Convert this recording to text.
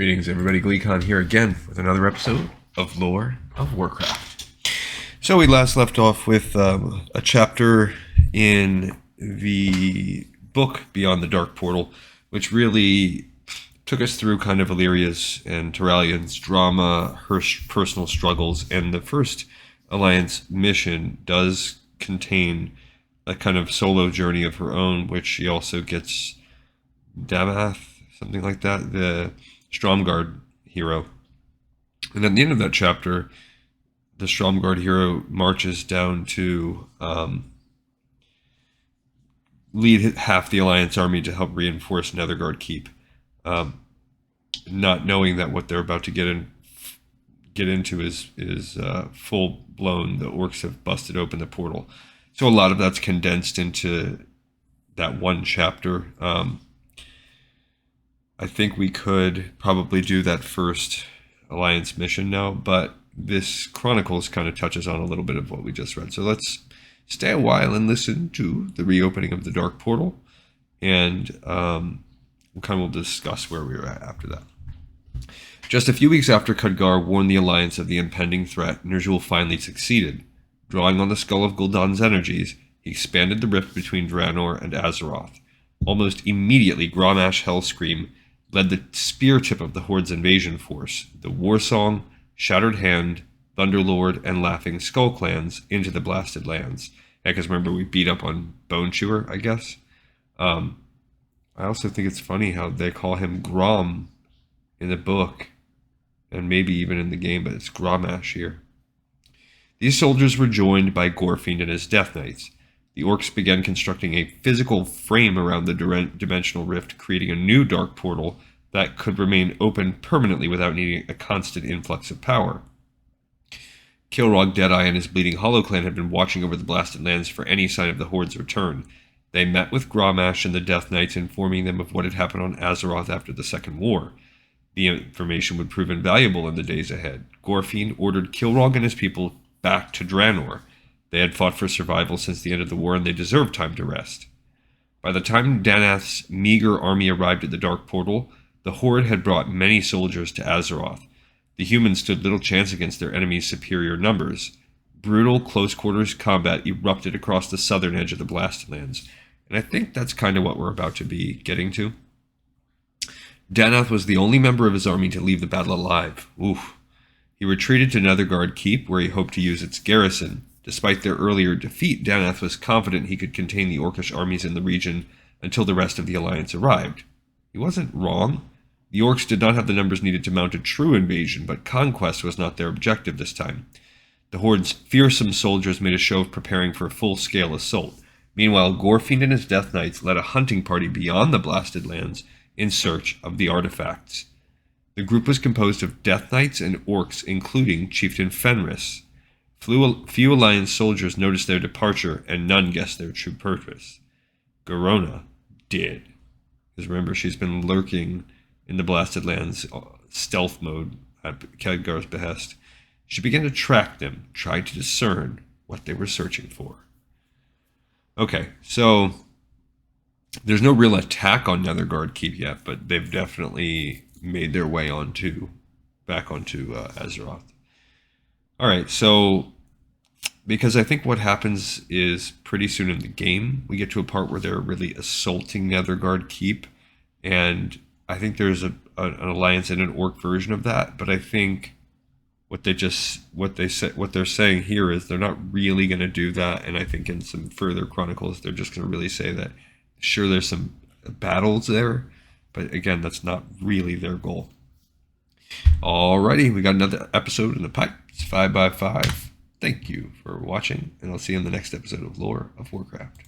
Greetings, everybody. GleeCon here again with another episode of Lore of Warcraft. So we last left off with a chapter in the book Beyond the Dark Portal, which really took us through kind of Illyria's and Turalian's drama, her personal struggles, and the first Alliance mission does contain a kind of solo journey of her own, which she also gets Damath, something like that, the Stromgarde hero. And at the end of that chapter, the Stromgarde hero marches down to lead half the Alliance army to help reinforce Netherguard Keep, not knowing that what they're about to get into is full blown. The orcs have busted open the portal, so a lot of that's condensed into that one chapter. I think we could probably do that first Alliance mission now, but this Chronicles kind of touches on a little bit of what we just read. So let's stay a while and listen to the reopening of the Dark Portal, and we will discuss where we were at after that. Just a few weeks after Khadgar warned the Alliance of the impending threat, Ner'zhul finally succeeded. Drawing on the skull of Gul'dan's energies, he expanded the rift between Draenor and Azeroth. Almost immediately, Grommash Hellscream led the spear tip of the Horde's invasion force, the Warsong, Shattered Hand, Thunderlord, and Laughing Skull clans into the Blasted Lands. Because remember, we beat up on Bone Chewer, I guess. I also think it's funny how they call him Grom in the book, and maybe even in the game, but it's Grommash here. These soldiers were joined by Gorefiend and his Death Knights. The orcs began constructing a physical frame around the dimensional rift, creating a new dark portal that could remain open permanently without needing a constant influx of power. Kilrog, Deadeye, and his Bleeding Hollow clan had been watching over the Blasted Lands for any sign of the Horde's return. They met with Grommash and the Death Knights, informing them of what had happened on Azeroth after the Second War. The information would prove invaluable in the days ahead. Gorefiend ordered Kilrog and his people back to Draenor. They had fought for survival since the end of the war, and they deserved time to rest. By the time Danath's meager army arrived at the Dark Portal, the Horde had brought many soldiers to Azeroth. The humans stood little chance against their enemies' superior numbers. Brutal, close-quarters combat erupted across the southern edge of the Blasted Lands, and I think that's kind of what we're about to be getting to. Danath was the only member of his army to leave the battle alive. Oof. He retreated to Netherguard Keep, where he hoped to use its garrison. Despite their earlier defeat, Danath was confident he could contain the orcish armies in the region until the rest of the Alliance arrived. He wasn't wrong. The orcs did not have the numbers needed to mount a true invasion, but conquest was not their objective this time. The Horde's fearsome soldiers made a show of preparing for a full-scale assault. Meanwhile, Gorefiend and his Death Knights led a hunting party beyond the Blasted Lands in search of the artifacts. The group was composed of Death Knights and orcs, including Chieftain Fenris. Few Alliance soldiers noticed their departure, and none guessed their true purpose. Garona did. Because remember, she's been lurking in the Blasted Lands stealth mode at Khadgar's behest. She began to track them, trying to discern what they were searching for. Okay, so there's no real attack on Netherguard Keep yet, but they've definitely made their way back onto Azeroth. Alright, so because I think what happens is pretty soon in the game, we get to a part where they're really assaulting Netherguard Keep, and I think there's an Alliance and an Orc version of that, but I think what they're saying here is they're not really going to do that, and I think in some further Chronicles, they're just going to really say that, sure, there's some battles there, but again, that's not really their goal. Alrighty, we got another episode in the pipe. It's 5x5. Thank you for watching, and I'll see you in the next episode of Lore of Warcraft.